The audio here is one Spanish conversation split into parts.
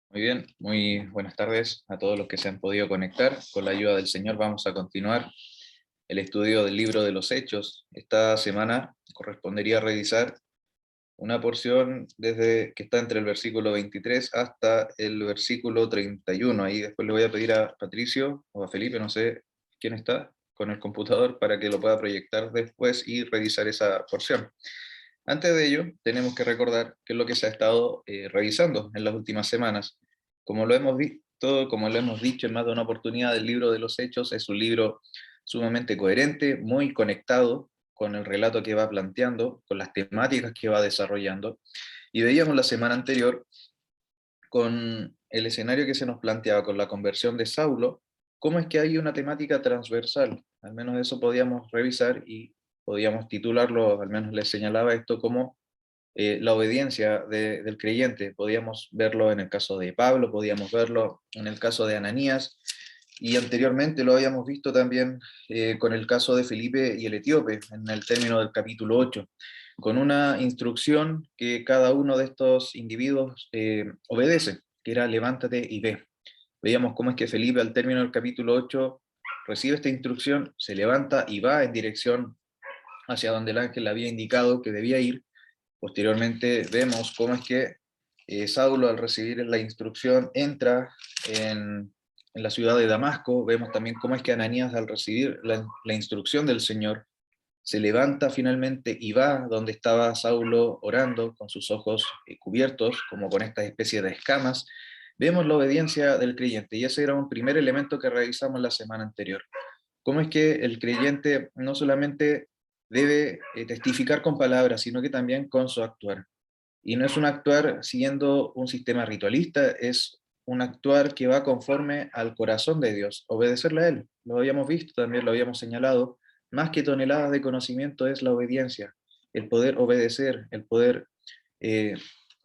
Muy bien, muy buenas tardes a todos los que se han podido conectar. Con la ayuda del Señor vamos a continuar el estudio del libro de los Hechos. Esta semana correspondería revisar una porción desde que está entre el versículo 23 hasta el versículo 31. Ahí después le voy a pedir a Patricio o a Felipe, no sé quién está, con el computador para que lo pueda proyectar después y revisar esa porción. Antes de ello, tenemos que recordar qué es lo que se ha estado revisando en las últimas semanas. Como lo hemos visto, como lo hemos dicho en más de una oportunidad, el libro de los Hechos es un libro sumamente coherente, muy conectado con el relato que va planteando, con las temáticas que va desarrollando. Y veíamos la semana anterior con el escenario que se nos planteaba con la conversión de Saulo, cómo es que hay una temática transversal. Al menos eso podíamos revisar y podíamos titularlo, al menos les señalaba esto como la obediencia del creyente. Podíamos verlo en el caso de Pablo, podíamos verlo en el caso de Ananías, y anteriormente lo habíamos visto también con el caso de Felipe y el etíope, en el término del capítulo 8, con una instrucción que cada uno de estos individuos obedece, que era levántate y ve. Veíamos cómo es que Felipe al término del capítulo 8 recibe esta instrucción, se levanta y va en dirección hacia donde el ángel le había indicado que debía ir. Posteriormente vemos cómo es que Saulo, al recibir la instrucción, entra en la ciudad de Damasco. Vemos también cómo es que Ananías, al recibir la instrucción del Señor, se levanta finalmente y va donde estaba Saulo orando, con sus ojos cubiertos, como con esta especie de escamas. Vemos la obediencia del creyente, y ese era un primer elemento que revisamos la semana anterior. Cómo es que el creyente no solamente debe testificar con palabras, sino que también con su actuar. Y no es un actuar siguiendo un sistema ritualista, es un actuar que va conforme al corazón de Dios, obedecerle a Él. Lo habíamos visto, también lo habíamos señalado. Más que toneladas de conocimiento es la obediencia, el poder obedecer, el poder eh,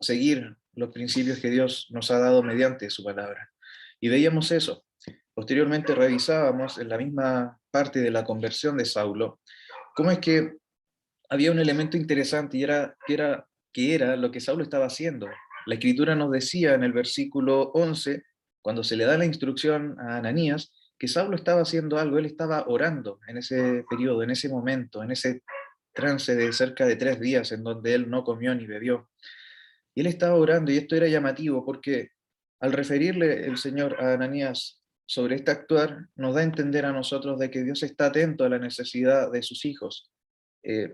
seguir los principios que Dios nos ha dado mediante su palabra. Y veíamos eso. Posteriormente revisábamos en la misma parte de la conversión de Saulo, cómo es que había un elemento interesante y era lo que Saulo estaba haciendo. La escritura nos decía en el versículo 11, cuando se le da la instrucción a Ananías, que Saulo estaba haciendo algo, él estaba orando en ese periodo, en ese momento, en ese trance de cerca de 3 días en donde él no comió ni bebió. Y él estaba orando, y esto era llamativo porque al referirle el Señor a Ananías sobre este actuar, nos da a entender a nosotros de que Dios está atento a la necesidad de sus hijos.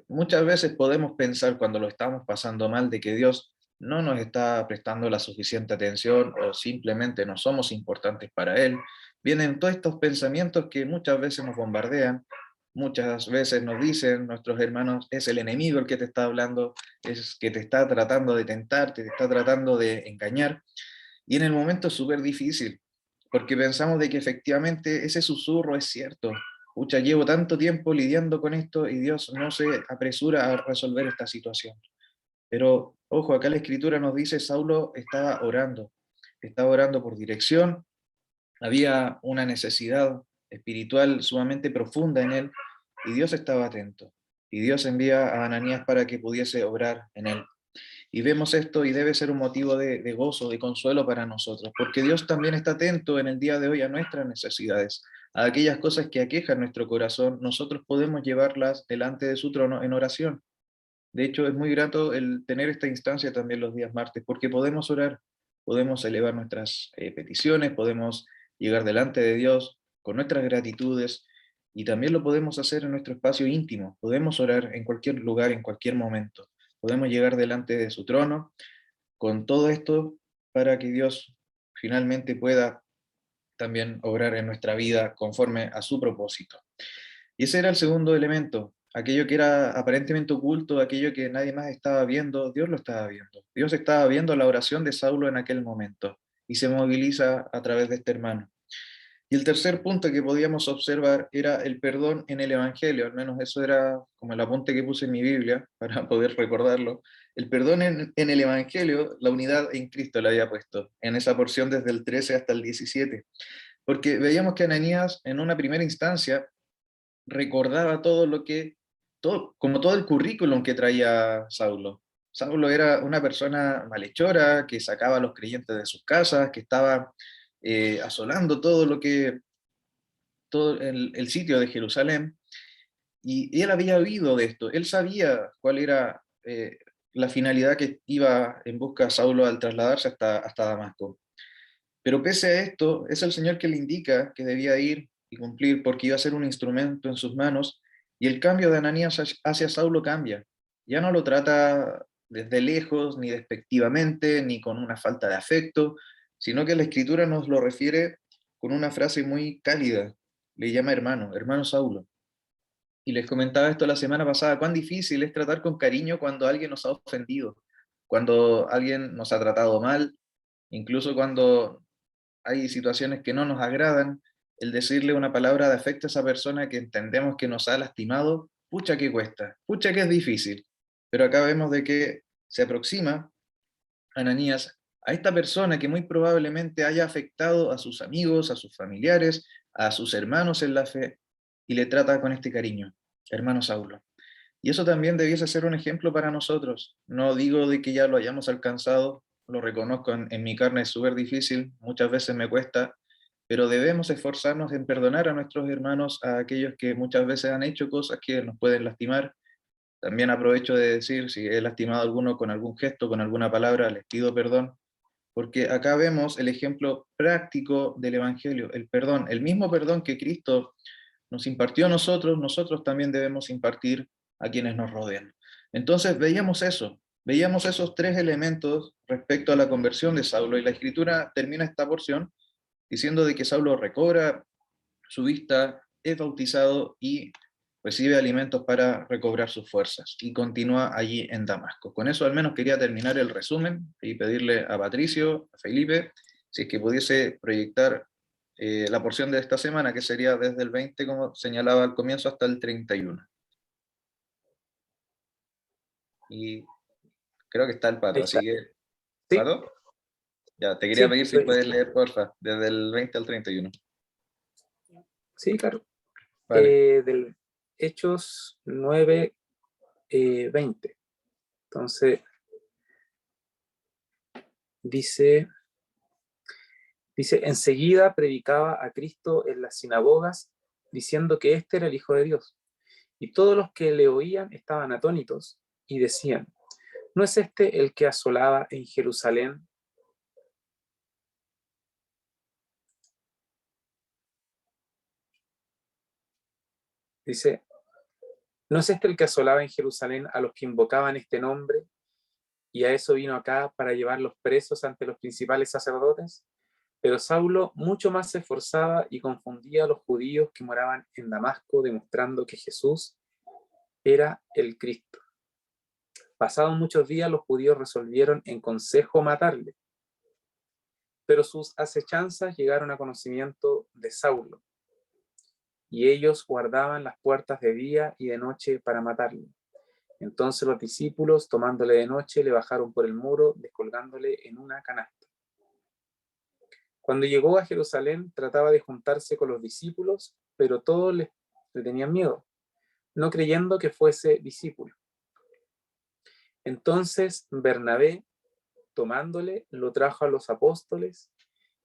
Muchas veces podemos pensar cuando lo estamos pasando mal de que Dios no nos está prestando la suficiente atención o simplemente no somos importantes para Él. Vienen todos estos pensamientos que muchas veces nos bombardean, muchas veces nos dicen nuestros hermanos, es el enemigo el que te está hablando, es que te está tratando de tentar, te está tratando de engañar. Y en el momento es súper difícil, porque pensamos de que efectivamente ese susurro es cierto. Pucha, llevo tanto tiempo lidiando con esto y Dios no se apresura a resolver esta situación. Pero, ojo, acá la escritura nos dice, Saulo estaba orando por dirección, había una necesidad espiritual sumamente profunda en él, y Dios estaba atento. Y Dios envía a Ananías para que pudiese obrar en él. Y vemos esto y debe ser un motivo de gozo, de consuelo para nosotros, porque Dios también está atento en el día de hoy a nuestras necesidades, a aquellas cosas que aquejan nuestro corazón. Nosotros podemos llevarlas delante de su trono en oración. De hecho, es muy grato el tener esta instancia también los días martes, porque podemos orar, podemos elevar nuestras peticiones, podemos llegar delante de Dios con nuestras gratitudes, y también lo podemos hacer en nuestro espacio íntimo. Podemos orar en cualquier lugar, en cualquier momento. Podemos llegar delante de su trono con todo esto para que Dios finalmente pueda también obrar en nuestra vida conforme a su propósito. Y ese era el segundo elemento, aquello que era aparentemente oculto, aquello que nadie más estaba viendo, Dios lo estaba viendo. Dios estaba viendo la oración de Saulo en aquel momento y se moviliza a través de este hermano. Y el tercer punto que podíamos observar era el perdón en el Evangelio, al menos eso era como el apunte que puse en mi Biblia para poder recordarlo. El perdón en el Evangelio, la unidad en Cristo la había puesto, en esa porción desde el 13 hasta el 17, porque veíamos que Ananías en una primera instancia recordaba todo lo que, todo, como todo el currículum que traía Saulo. Saulo era una persona malhechora, que sacaba a los creyentes de sus casas, que estaba asolando todo el sitio de Jerusalén, y él había oído de esto, él sabía cuál era la finalidad que iba en busca de Saulo al trasladarse hasta Damasco. Pero pese a esto, es el Señor que le indica que debía ir y cumplir, porque iba a ser un instrumento en sus manos, y el cambio de Ananías hacia Saulo cambia. Ya no lo trata desde lejos, ni despectivamente, ni con una falta de afecto, sino que la Escritura nos lo refiere con una frase muy cálida. Le llama hermano, hermano Saulo. Y les comentaba esto la semana pasada, cuán difícil es tratar con cariño cuando alguien nos ha ofendido, cuando alguien nos ha tratado mal, incluso cuando hay situaciones que no nos agradan, el decirle una palabra de afecto a esa persona que entendemos que nos ha lastimado, pucha que cuesta, pucha que es difícil. Pero acá vemos de que se aproxima Ananías a esta persona que muy probablemente haya afectado a sus amigos, a sus familiares, a sus hermanos en la fe, y le trata con este cariño, hermano Saulo. Y eso también debiese ser un ejemplo para nosotros. No digo de que ya lo hayamos alcanzado, lo reconozco, en mi carne es súper difícil, muchas veces me cuesta, pero debemos esforzarnos en perdonar a nuestros hermanos, a aquellos que muchas veces han hecho cosas que nos pueden lastimar. También aprovecho de decir, si he lastimado a alguno con algún gesto, con alguna palabra, les pido perdón, porque acá vemos el ejemplo práctico del Evangelio, el perdón, el mismo perdón que Cristo nos impartió a nosotros, nosotros también debemos impartir a quienes nos rodean. Entonces veíamos esos tres elementos respecto a la conversión de Saulo, y la Escritura termina esta porción diciendo de que Saulo recobra su vista, es bautizado y recibe alimentos para recobrar sus fuerzas, y continúa allí en Damasco. Con eso al menos quería terminar el resumen y pedirle a Patricio, a Felipe, si es que pudiese proyectar la porción de esta semana, que sería desde el 20, como señalaba al comienzo, hasta el 31. Y creo que está el Ahí Pato, está. así que, Sí, ¿Pato? Ya, te quería sí, pedir si puedes leer, porfa, desde el 20 al 31. sí, claro. Vale. Del Hechos 9, 20. Entonces, dice, enseguida predicaba a Cristo en las sinagogas, diciendo que este era el Hijo de Dios. Y todos los que le oían estaban atónitos y decían, ¿no es este el que asolaba en Jerusalén? Dice, ¿no es este el que asolaba en Jerusalén a los que invocaban este nombre? Y a eso vino acá para llevarlos presos ante los principales sacerdotes. Pero Saulo mucho más se esforzaba y confundía a los judíos que moraban en Damasco, demostrando que Jesús era el Cristo. Pasados muchos días, los judíos resolvieron en consejo matarle, pero sus acechanzas llegaron a conocimiento de Saulo, y ellos guardaban las puertas de día y de noche para matarle. Entonces los discípulos, tomándole de noche, le bajaron por el muro, descolgándole en una canasta. Cuando llegó a Jerusalén, trataba de juntarse con los discípulos, pero todos le tenían miedo, no creyendo que fuese discípulo. Entonces Bernabé, tomándole, lo trajo a los apóstoles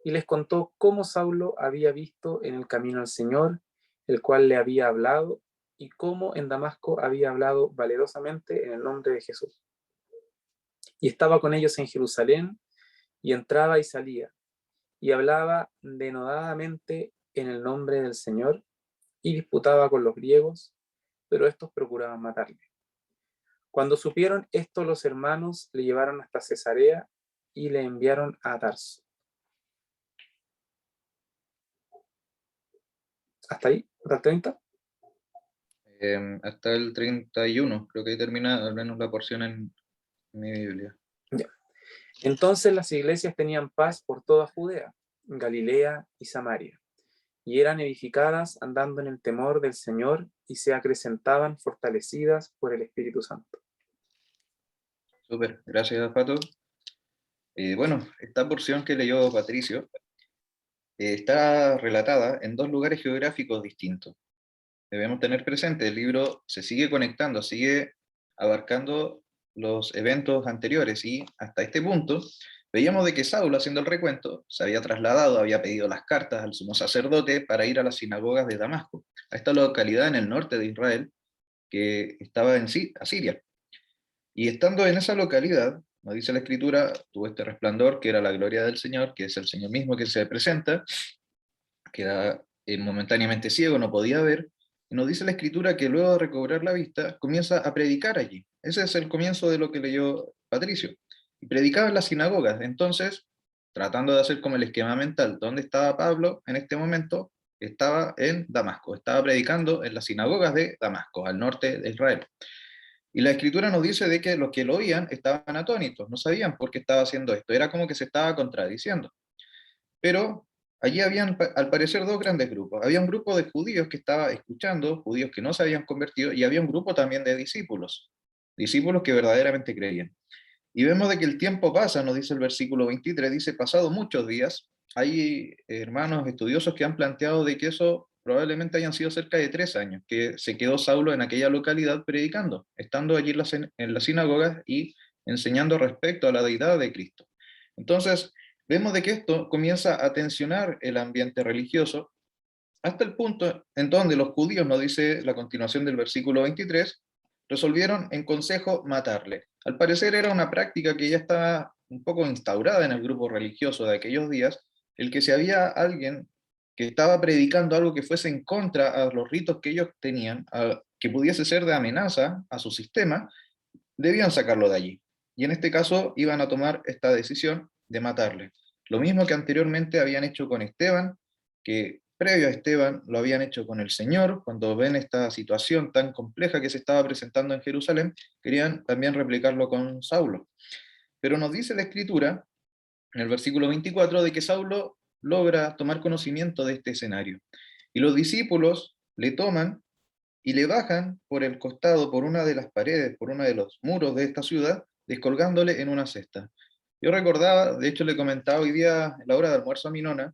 y les contó cómo Saulo había visto en el camino al Señor, el cual le había hablado, y cómo en Damasco había hablado valerosamente en el nombre de Jesús. Y estaba con ellos en Jerusalén, y entraba y salía, y hablaba denodadamente en el nombre del Señor, y disputaba con los griegos, pero estos procuraban matarle. Cuando supieron esto, los hermanos le llevaron hasta Cesarea y le enviaron a Tarso. ¿Hasta ahí? ¿Hasta el 30? Hasta el 31, creo que ahí termina al menos la porción en mi Biblia. Ya. Entonces las iglesias tenían paz por toda Judea, Galilea y Samaria, y eran edificadas andando en el temor del Señor, y se acrecentaban fortalecidas por el Espíritu Santo. Súper, gracias, Pato. Bueno, esta porción que leyó Patricio está relatada en dos lugares geográficos distintos. Debemos tener presente, el libro se sigue conectando, sigue abarcando los eventos anteriores, y hasta este punto veíamos de que Saulo, haciendo el recuento, se había trasladado, había pedido las cartas al sumo sacerdote para ir a las sinagogas de Damasco, a esta localidad en el norte de Israel, que estaba en Asiria. Y estando en esa localidad, nos dice la Escritura, tuvo este resplandor que era la gloria del Señor, que es el Señor mismo que se presenta, queda momentáneamente ciego, no podía ver, y nos dice la Escritura que luego de recobrar la vista, comienza a predicar allí. Ese es el comienzo de lo que leyó Patricio. Y predicaba en las sinagogas. Entonces, tratando de hacer como el esquema mental, ¿dónde estaba Pablo en este momento? Estaba en Damasco, estaba predicando en las sinagogas de Damasco, al norte de Israel. Y la Escritura nos dice de que los que lo oían estaban atónitos, no sabían por qué estaba haciendo esto, era como que se estaba contradiciendo. Pero allí habían, al parecer, dos grandes grupos. Había un grupo de judíos que estaba escuchando, judíos que no se habían convertido, y había un grupo también de discípulos, discípulos que verdaderamente creían. Y vemos de que el tiempo pasa, nos dice el versículo 23, dice, pasado muchos días, hay hermanos estudiosos que han planteado de que eso probablemente hayan sido cerca de 3 años, que se quedó Saulo en aquella localidad predicando, estando allí en las sinagogas y enseñando respecto a la deidad de Cristo. Entonces, vemos de que esto comienza a tensionar el ambiente religioso, hasta el punto en donde los judíos, nos dice la continuación del versículo 23, resolvieron en consejo matarle. Al parecer era una práctica que ya estaba un poco instaurada en el grupo religioso de aquellos días, el que si había alguien que estaba predicando algo que fuese en contra a los ritos que ellos tenían, que pudiese ser de amenaza a su sistema, debían sacarlo de allí. Y en este caso iban a tomar esta decisión de matarle. Lo mismo que anteriormente habían hecho con Esteban, que previo a Esteban lo habían hecho con el Señor, cuando ven esta situación tan compleja que se estaba presentando en Jerusalén, querían también replicarlo con Saulo. Pero nos dice la Escritura, en el versículo 24, de que Saulo logra tomar conocimiento de este escenario. Y los discípulos le toman y le bajan por el costado, por una de las paredes, por uno de los muros de esta ciudad, descolgándole en una cesta. Yo recordaba, de hecho le comentaba hoy día a la hora de almuerzo a mi nona,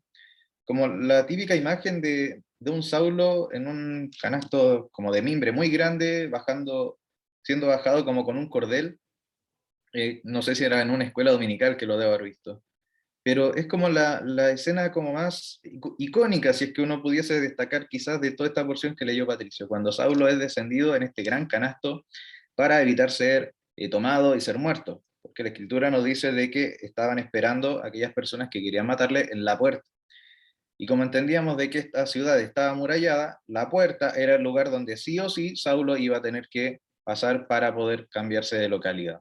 como la típica imagen de un Saulo en un canasto como de mimbre muy grande, bajando, siendo bajado como con un cordel. No sé si era en una escuela dominical que lo debo haber visto. Pero es como la escena como más icónica, si es que uno pudiese destacar quizás de toda esta porción que leyó Patricio, cuando Saulo es descendido en este gran canasto para evitar ser tomado y ser muerto, porque la Escritura nos dice de que estaban esperando a aquellas personas que querían matarle en la puerta. Y como entendíamos de que esta ciudad estaba amurallada, la puerta era el lugar donde sí o sí Saulo iba a tener que pasar para poder cambiarse de localidad.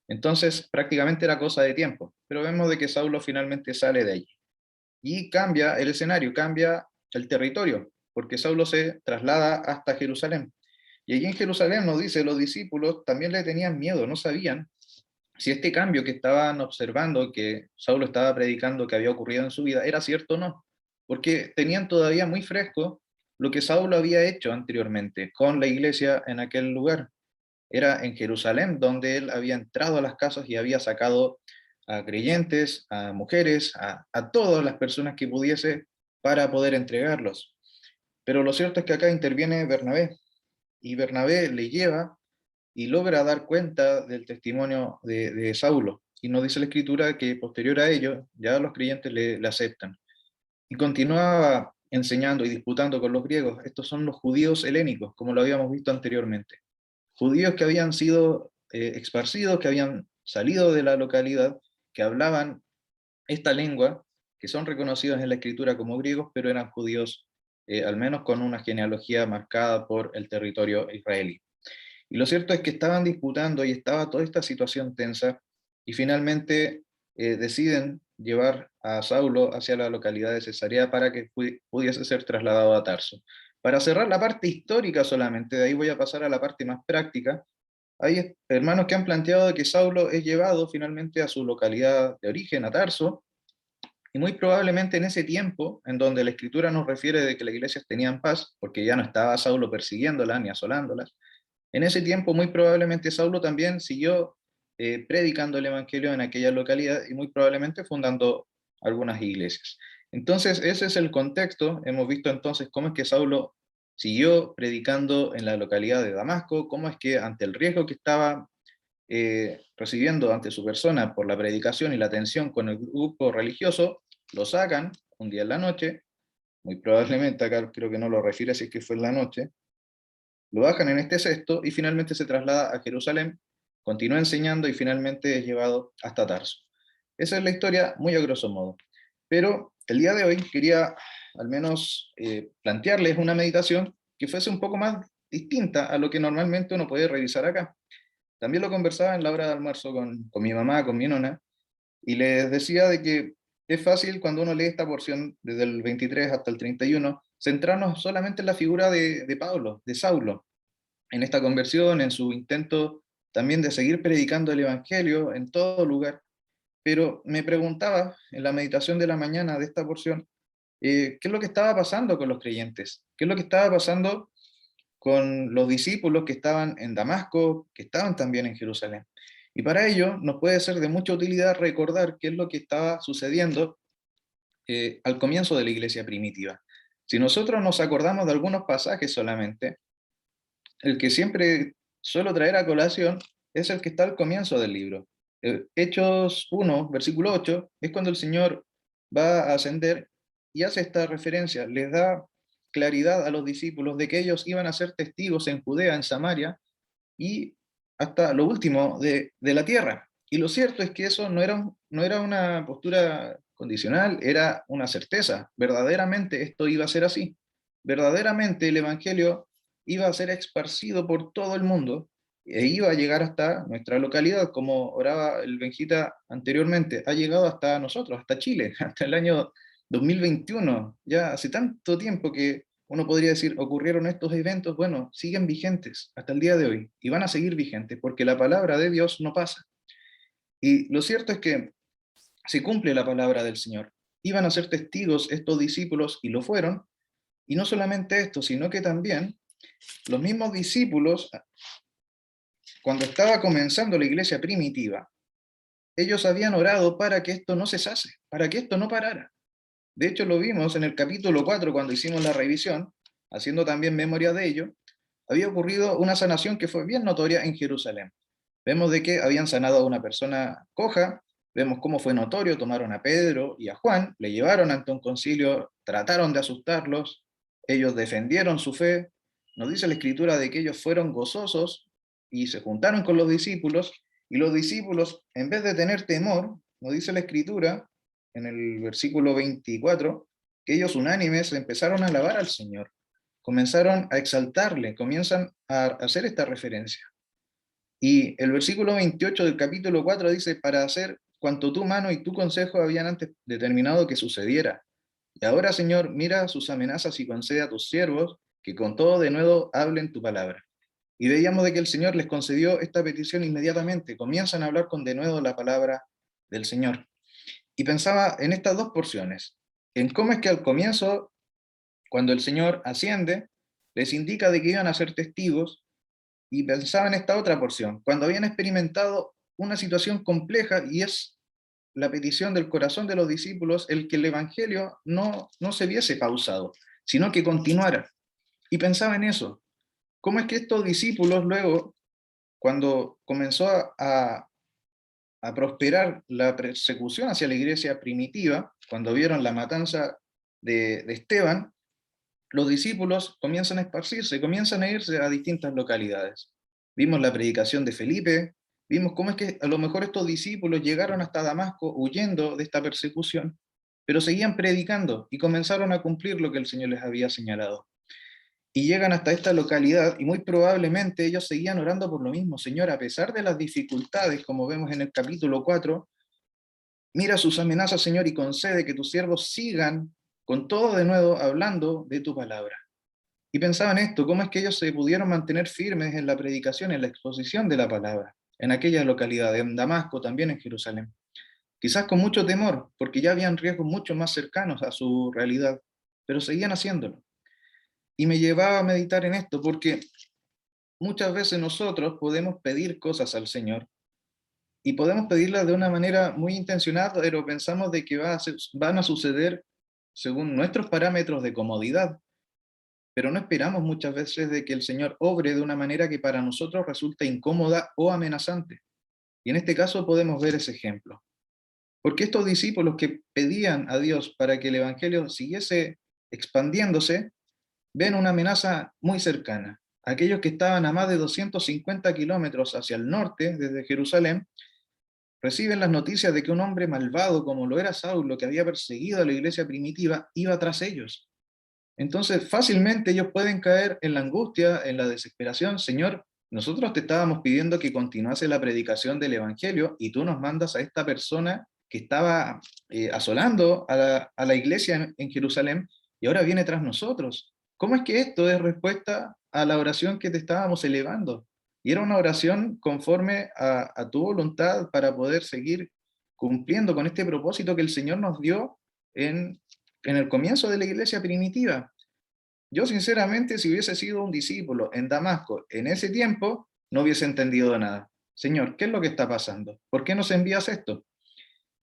Entonces prácticamente era cosa de tiempo, pero vemos de que Saulo finalmente sale de allí. Y cambia el escenario, cambia el territorio, porque Saulo se traslada hasta Jerusalén. Y allí en Jerusalén nos dice, los discípulos también le tenían miedo, no sabían si este cambio que estaban observando, que Saulo estaba predicando que había ocurrido en su vida, era cierto o no, porque tenían todavía muy fresco lo que Saulo había hecho anteriormente con la iglesia en aquel lugar. Era en Jerusalén donde él había entrado a las casas y había sacado a creyentes, a mujeres, a todas las personas que pudiese para poder entregarlos. Pero lo cierto es que acá interviene Bernabé, y Bernabé le lleva y logra dar cuenta del testimonio de Saulo. Y nos dice la Escritura que posterior a ello, ya los creyentes le aceptan. Y continuaba enseñando y disputando con los griegos. Estos son los judíos helénicos, como lo habíamos visto anteriormente. Judíos que habían sido esparcidos, que habían salido de la localidad, que hablaban esta lengua, que son reconocidos en la Escritura como griegos, pero eran judíos al menos con una genealogía marcada por el territorio israelí. Y lo cierto es que estaban disputando y estaba toda esta situación tensa, y finalmente deciden llevar a Saulo hacia la localidad de Cesarea para que pudiese ser trasladado a Tarso. Para cerrar la parte histórica solamente, de ahí voy a pasar a la parte más práctica. Hay hermanos que han planteado que Saulo es llevado finalmente a su localidad de origen, a Tarso, y muy probablemente en ese tiempo, en donde la Escritura nos refiere de que las iglesias tenían paz, porque ya no estaba Saulo persiguiéndolas ni asolándolas, en ese tiempo muy probablemente Saulo también siguió predicando el Evangelio en aquella localidad y muy probablemente fundando algunas iglesias. Entonces ese es el contexto. Hemos visto entonces cómo es que Saulo siguió predicando en la localidad de Damasco, cómo es que ante el riesgo que estaba recibiendo ante su persona por la predicación y la atención con el grupo religioso, lo sacan un día en la noche, muy probablemente acá creo que no lo refiere si es que fue en la noche, lo bajan en este cesto y finalmente se traslada a Jerusalén, continúa enseñando y finalmente es llevado hasta Tarso. Esa es la historia muy a grosso modo. Pero el día de hoy quería al menos plantearles una meditación que fuese un poco más distinta a lo que normalmente uno puede revisar acá. También lo conversaba en la hora de almuerzo con mi mamá, con mi nona, y les decía de que es fácil cuando uno lee esta porción desde el 23 hasta el 31, centrarnos solamente en la figura de Pablo, de Saulo, en esta conversión, en su intento también de seguir predicando el Evangelio en todo lugar. Pero me preguntaba en la meditación de la mañana de esta porción, ¿qué es lo que estaba pasando con los creyentes? ¿Qué es lo que estaba pasando con los discípulos que estaban en Damasco, que estaban también en Jerusalén? Y para ello nos puede ser de mucha utilidad recordar qué es lo que estaba sucediendo al comienzo de la iglesia primitiva. Si nosotros nos acordamos de algunos pasajes solamente, el que siempre suelo traer a colación es el que está al comienzo del libro. Hechos 1, versículo 8, es cuando el Señor va a ascender y hace esta referencia, les da claridad a los discípulos de que ellos iban a ser testigos en Judea, en Samaria, y hasta lo último de la tierra. Y lo cierto es que eso no era una postura condicional, era una certeza. Verdaderamente esto iba a ser así. Verdaderamente el Evangelio iba a ser esparcido por todo el mundo e iba a llegar hasta nuestra localidad, como oraba el Benjita anteriormente, ha llegado hasta nosotros, hasta Chile, hasta el año 2021. Ya hace tanto tiempo que uno podría decir, ocurrieron estos eventos, bueno, siguen vigentes hasta el día de hoy y van a seguir vigentes porque la palabra de Dios no pasa. Y lo cierto es que se cumple la palabra del Señor. Iban a ser testigos estos discípulos y lo fueron, y no solamente esto, sino que también los mismos discípulos, cuando estaba comenzando la iglesia primitiva, ellos habían orado para que esto no cesase, para que esto no parara. De hecho, lo vimos en el capítulo 4 cuando hicimos la revisión, haciendo también memoria de ello, había ocurrido una sanación que fue bien notoria en Jerusalén. Vemos de que habían sanado a una persona coja, vemos cómo fue notorio, tomaron a Pedro y a Juan, le llevaron ante un concilio, trataron de asustarlos, ellos defendieron su fe, nos dice la escritura de que ellos fueron gozosos y se juntaron con los discípulos, y los discípulos, en vez de tener temor, nos dice la escritura, en el versículo 24, que ellos unánimes empezaron a alabar al Señor, comenzaron a exaltarle, comienzan a hacer esta referencia. Y el versículo 28 del capítulo 4 dice, para hacer cuanto tu mano y tu consejo habían antes determinado que sucediera. Y ahora, Señor, mira sus amenazas y concede a tus siervos que con todo de nuevo hablen tu palabra. Y veíamos de que el Señor les concedió esta petición inmediatamente. Comienzan a hablar con denuedo la palabra del Señor. Y pensaba en estas dos porciones, en cómo es que al comienzo, cuando el Señor asciende, les indica de que iban a ser testigos, y pensaba en esta otra porción, cuando habían experimentado una situación compleja y es la petición del corazón de los discípulos el que el Evangelio no se viese pausado, sino que continuara. Y pensaba en eso, cómo es que estos discípulos luego, cuando comenzó a prosperar la persecución hacia la iglesia primitiva, cuando vieron la matanza de Esteban, los discípulos comienzan a esparcirse, comienzan a irse a distintas localidades. Vimos la predicación de Felipe, vimos cómo es que a lo mejor estos discípulos llegaron hasta Damasco huyendo de esta persecución, pero seguían predicando y comenzaron a cumplir lo que el Señor les había señalado. Y llegan hasta esta localidad y muy probablemente ellos seguían orando por lo mismo. Señor, a pesar de las dificultades, como vemos en el capítulo 4, mira sus amenazas, Señor, y concede que tus siervos sigan con todo de nuevo hablando de tu palabra. Y pensaba en esto, cómo es que ellos se pudieron mantener firmes en la predicación, en la exposición de la palabra, en aquella localidad, en Damasco, también en Jerusalén. Quizás con mucho temor, porque ya habían riesgos mucho más cercanos a su realidad, pero seguían haciéndolo. Y me llevaba a meditar en esto, porque muchas veces nosotros podemos pedir cosas al Señor, y podemos pedirlas de una manera muy intencionada, pero pensamos de que van a suceder según nuestros parámetros de comodidad, pero no esperamos muchas veces de que el Señor obre de una manera que para nosotros resulta incómoda o amenazante. Y en este caso podemos ver ese ejemplo. Porque estos discípulos que pedían a Dios para que el Evangelio siguiese expandiéndose, ven una amenaza muy cercana. Aquellos que estaban a más de 250 kilómetros hacia el norte, desde Jerusalén, reciben las noticias de que un hombre malvado como lo era Saulo, que había perseguido a la iglesia primitiva, iba tras ellos. Entonces, fácilmente ellos pueden caer en la angustia, en la desesperación. Señor, nosotros te estábamos pidiendo que continuase la predicación del Evangelio y tú nos mandas a esta persona que estaba asolando a la iglesia en Jerusalén y ahora viene tras nosotros. ¿Cómo es que esto es respuesta a la oración que te estábamos elevando? Y era una oración conforme a tu voluntad para poder seguir cumpliendo con este propósito que el Señor nos dio en el comienzo de la iglesia primitiva. Yo sinceramente, si hubiese sido un discípulo en Damasco en ese tiempo, no hubiese entendido nada. Señor, ¿qué es lo que está pasando? ¿Por qué nos envías esto?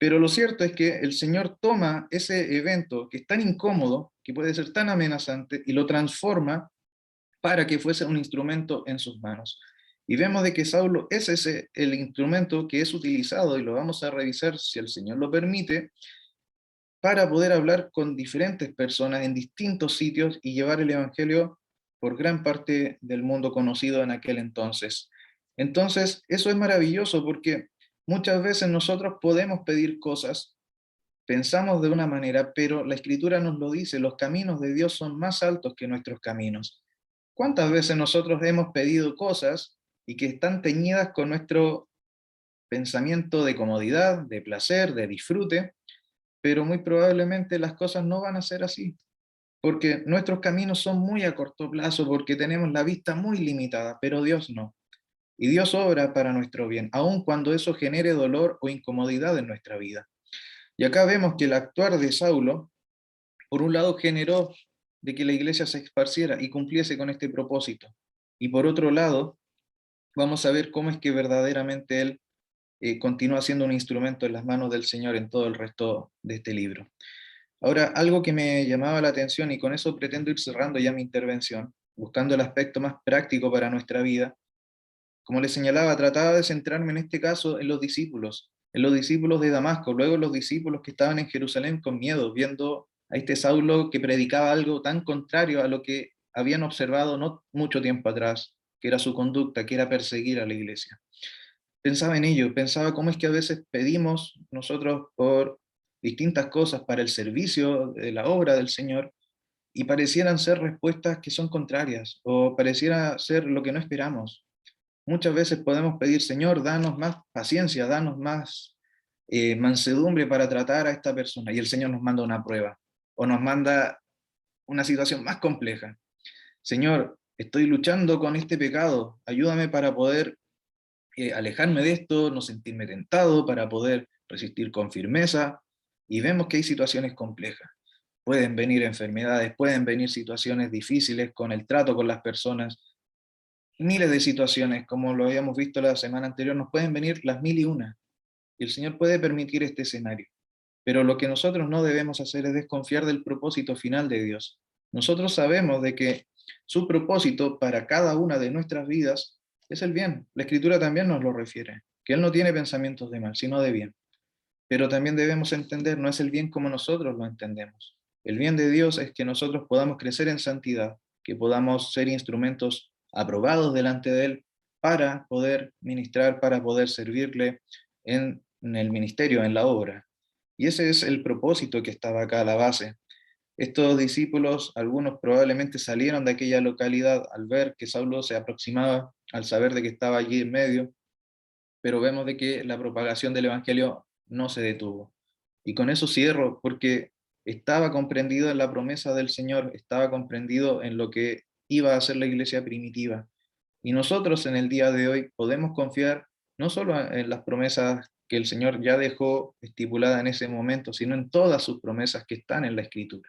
Pero lo cierto es que el Señor toma ese evento que es tan incómodo, que puede ser tan amenazante, y lo transforma para que fuese un instrumento en sus manos. Y vemos de que Saulo es ese el instrumento que es utilizado, y lo vamos a revisar si el Señor lo permite, para poder hablar con diferentes personas en distintos sitios y llevar el Evangelio por gran parte del mundo conocido en aquel entonces. Entonces, eso es maravilloso porque muchas veces nosotros podemos pedir cosas, pensamos de una manera, pero la Escritura nos lo dice, los caminos de Dios son más altos que nuestros caminos. ¿Cuántas veces nosotros hemos pedido cosas y que están teñidas con nuestro pensamiento de comodidad, de placer, de disfrute? Pero muy probablemente las cosas no van a ser así, porque nuestros caminos son muy a corto plazo, porque tenemos la vista muy limitada, pero Dios no. Y Dios obra para nuestro bien, aun cuando eso genere dolor o incomodidad en nuestra vida. Y acá vemos que el actuar de Saulo, por un lado, generó de que la iglesia se esparciera y cumpliese con este propósito. Y por otro lado, vamos a ver cómo es que verdaderamente él continúa siendo un instrumento en las manos del Señor en todo el resto de este libro. Ahora, algo que me llamaba la atención, y con eso pretendo ir cerrando ya mi intervención, buscando el aspecto más práctico para nuestra vida, como les señalaba, trataba de centrarme en este caso en los discípulos de Damasco, luego los discípulos que estaban en Jerusalén con miedo, viendo a este Saulo que predicaba algo tan contrario a lo que habían observado no mucho tiempo atrás, que era su conducta, que era perseguir a la iglesia. Pensaba en ello, pensaba cómo es que a veces pedimos nosotros por distintas cosas para el servicio de la obra del Señor y parecieran ser respuestas que son contrarias o pareciera ser lo que no esperamos. Muchas veces podemos pedir, Señor, danos más paciencia, danos más mansedumbre para tratar a esta persona, y el Señor nos manda una prueba o nos manda una situación más compleja. Señor, estoy luchando con este pecado, ayúdame para poder alejarme de esto, no sentirme tentado, para poder resistir con firmeza, y vemos que hay situaciones complejas. Pueden venir enfermedades, pueden venir situaciones difíciles con el trato con las personas, miles de situaciones, como lo habíamos visto la semana anterior, nos pueden venir las mil y una, y el Señor puede permitir este escenario. Pero lo que nosotros no debemos hacer es desconfiar del propósito final de Dios. Nosotros sabemos de que su propósito para cada una de nuestras vidas es el bien. La Escritura también nos lo refiere, que Él no tiene pensamientos de mal, sino de bien. Pero también debemos entender, no es el bien como nosotros lo entendemos. El bien de Dios es que nosotros podamos crecer en santidad, que podamos ser instrumentos aprobados delante de Él para poder ministrar, para poder servirle en el ministerio, en la obra. Y ese es el propósito que estaba acá a la base. Estos discípulos, algunos probablemente salieron de aquella localidad al ver que Saulo se aproximaba, al saber de que estaba allí en medio, pero vemos de que la propagación del Evangelio no se detuvo. Y con eso cierro, porque estaba comprendido en la promesa del Señor, estaba comprendido en lo que iba a ser la iglesia primitiva. Y nosotros en el día de hoy podemos confiar no solo en las promesas que el Señor ya dejó estipulada en ese momento, sino en todas sus promesas que están en la Escritura.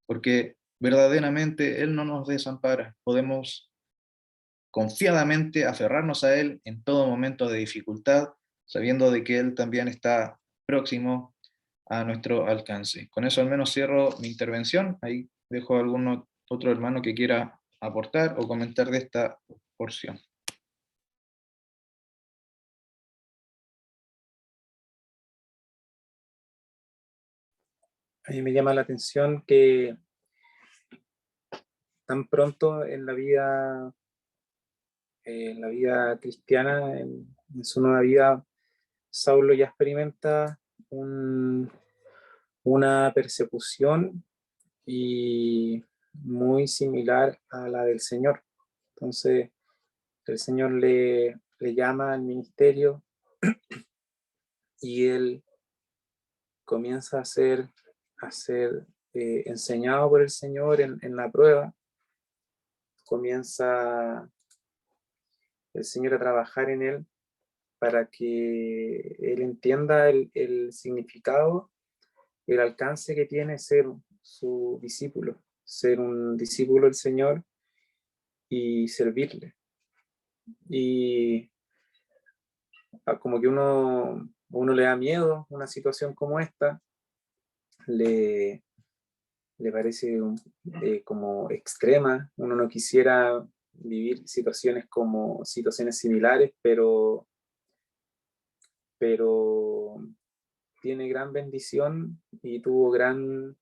Porque verdaderamente Él no nos desampara. Podemos confiadamente aferrarnos a Él en todo momento de dificultad, sabiendo de que Él también está próximo a nuestro alcance. Con eso al menos cierro mi intervención. Ahí dejo a algún otro hermano que quiera aportar o comentar de esta porción. A mí me llama la atención que tan pronto en la vida cristiana, en su nueva vida, Saulo ya experimenta una persecución y muy similar a la del Señor. Entonces, el Señor le llama al ministerio y él comienza a ser enseñado por el Señor en la prueba. Comienza el Señor a trabajar en él para que él entienda el significado, el alcance que tiene ser su discípulo, ser un discípulo del Señor y servirle. Y como que uno le da miedo una situación como esta, le parece como extrema, uno no quisiera vivir situaciones similares, pero tiene gran bendición y tuvo gran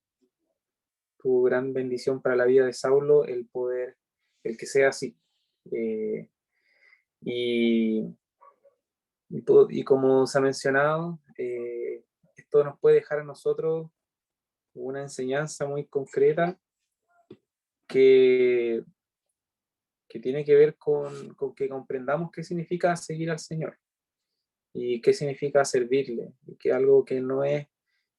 bendición para la vida de Saulo el que sea así. Y, y como se ha mencionado, esto nos puede dejar a nosotros una enseñanza muy concreta que, que tiene que ver con que comprendamos qué significa seguir al Señor y qué significa servirle, y que algo que no es,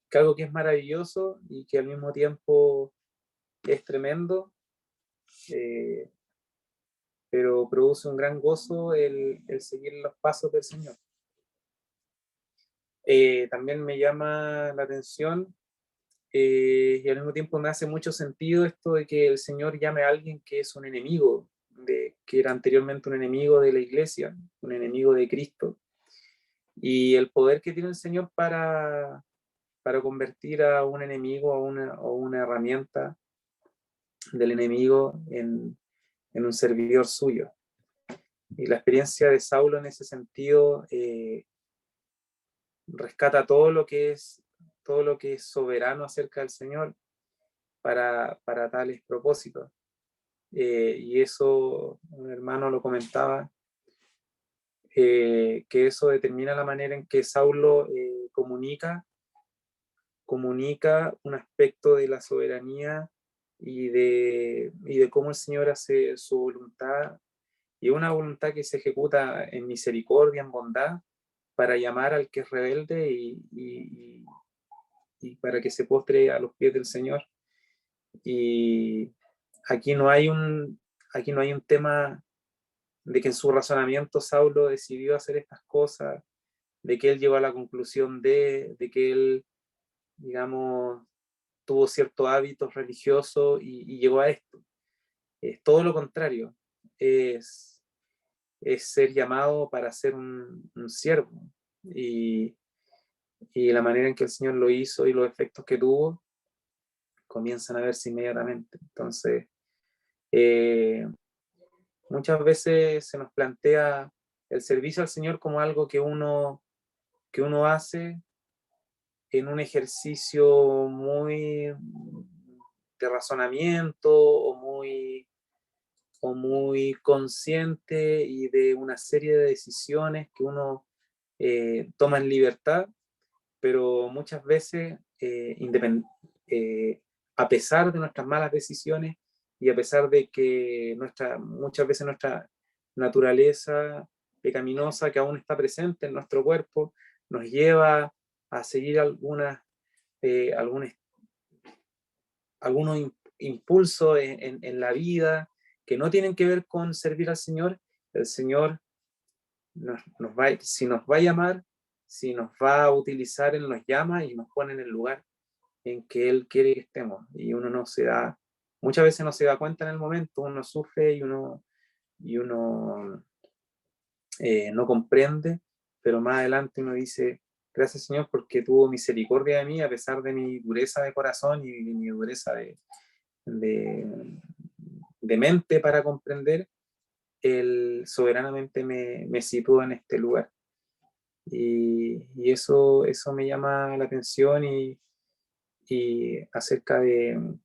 que algo que es maravilloso y que al mismo tiempo es tremendo, eh, pero produce un gran gozo el seguir los pasos del Señor. También me llama la atención y al mismo tiempo me hace mucho sentido esto de que el Señor llame a alguien que es un enemigo, que era anteriormente un enemigo de la iglesia, un enemigo de Cristo, y el poder que tiene el Señor para convertir a un enemigo o una herramienta del enemigo en un servidor suyo. Y la experiencia de Saulo en ese sentido rescata todo lo que es soberano acerca del Señor para tales propósitos. Y eso, un hermano lo comentaba, que eso determina la manera en que Saulo comunica un aspecto de la soberanía y de cómo el Señor hace su voluntad, y una voluntad que se ejecuta en misericordia, en bondad, para llamar al que es rebelde y para que se postre a los pies del Señor. Y aquí no hay aquí no hay un tema de que en su razonamiento Saulo decidió hacer estas cosas, de que él llegó a la conclusión de que él, digamos, tuvo ciertos hábitos religiosos y llegó a esto. Es todo lo contrario, es, es ser llamado para ser un siervo. Y, y la manera en que el Señor lo hizo y los efectos que tuvo comienzan a verse inmediatamente. Entonces, muchas veces se nos plantea el servicio al Señor como algo que uno hace en un ejercicio muy de razonamiento o muy consciente y de una serie de decisiones que uno toma en libertad, pero muchas veces, a pesar de nuestras malas decisiones y a pesar de que muchas veces nuestra naturaleza pecaminosa que aún está presente en nuestro cuerpo nos lleva a seguir eh, algunos, algunos impulsos en la vida que no tienen que ver con servir al Señor. El Señor si nos va a llamar, si nos va a utilizar, Él nos llama y nos pone en el lugar en que Él quiere que estemos. Y uno muchas veces no se da cuenta en el momento, uno sufre y uno no comprende, pero más adelante uno dice, gracias Señor porque tuvo misericordia de mí a pesar de mi dureza de corazón y de mi dureza de, de mente para comprender. Él soberanamente me situó en este lugar. Y eso me llama la atención y acerca de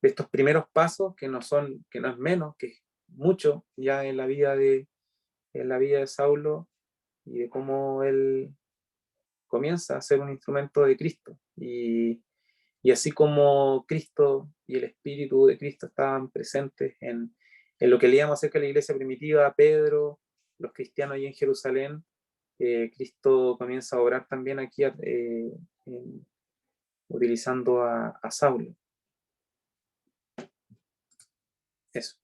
estos primeros pasos que no es menos, que es mucho ya en la vida de Saulo, y de cómo él comienza a ser un instrumento de Cristo. Y así como Cristo y el Espíritu de Cristo estaban presentes en lo que leíamos acerca de la iglesia primitiva, Pedro, los cristianos allí en Jerusalén, Cristo comienza a obrar también aquí utilizando a Saulo. Eso.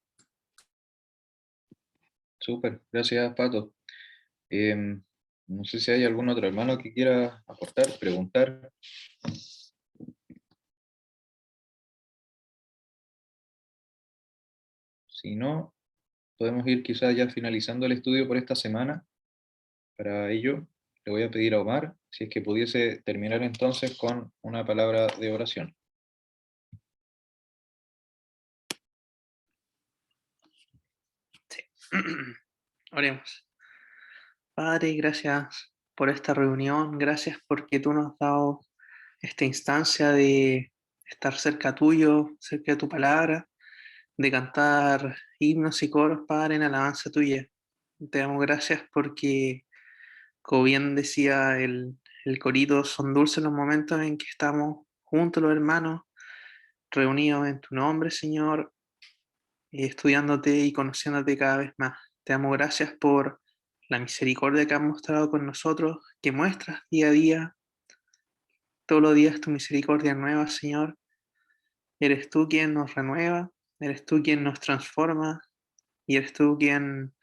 Súper, gracias Pato. No sé si hay algún otro hermano que quiera aportar, preguntar. Si no, podemos ir quizás ya finalizando el estudio por esta semana. Para ello, le voy a pedir a Omar si es que pudiese terminar entonces con una palabra de oración. Sí. Oremos. Padre, gracias por esta reunión, gracias porque tú nos has dado esta instancia de estar cerca tuyo, cerca de tu palabra, de cantar himnos y coros, Padre, en alabanza tuya. Te damos gracias porque, como bien decía el corito, son dulces los momentos en que estamos juntos los hermanos, reunidos en tu nombre, Señor, estudiándote y conociéndote cada vez más. Te damos gracias por la misericordia que has mostrado con nosotros, que muestras día a día. Todos los días tu misericordia nueva, Señor. Eres tú quien nos renueva, eres tú quien nos transforma y eres tú quien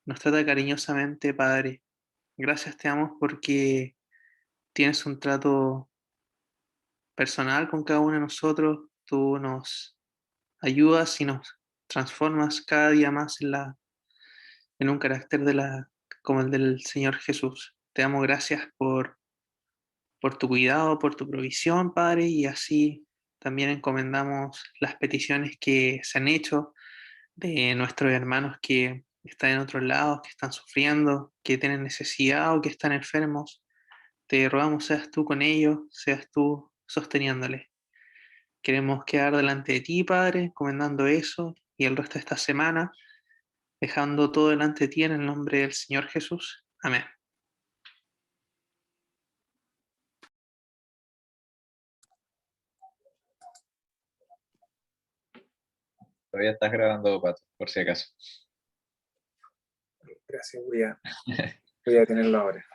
nos trata cariñosamente, Padre. Gracias te damos porque tienes un trato personal con cada uno de nosotros. Tú nos ayudas y nos transformas cada día más en un carácter como el del Señor Jesús. Te damos gracias por tu cuidado, por tu provisión, Padre, y así también encomendamos las peticiones que se han hecho de nuestros hermanos que están en otros lados, que están sufriendo, que tienen necesidad o que están enfermos. Te rogamos seas tú con ellos, seas tú sosteniéndoles. Queremos quedar delante de ti, Padre, encomendando eso y el resto de esta semana, dejando todo delante de ti en el nombre del Señor Jesús. Amén. Todavía estás grabando, Pato, por si acaso. Gracias, voy a tenerlo ahora.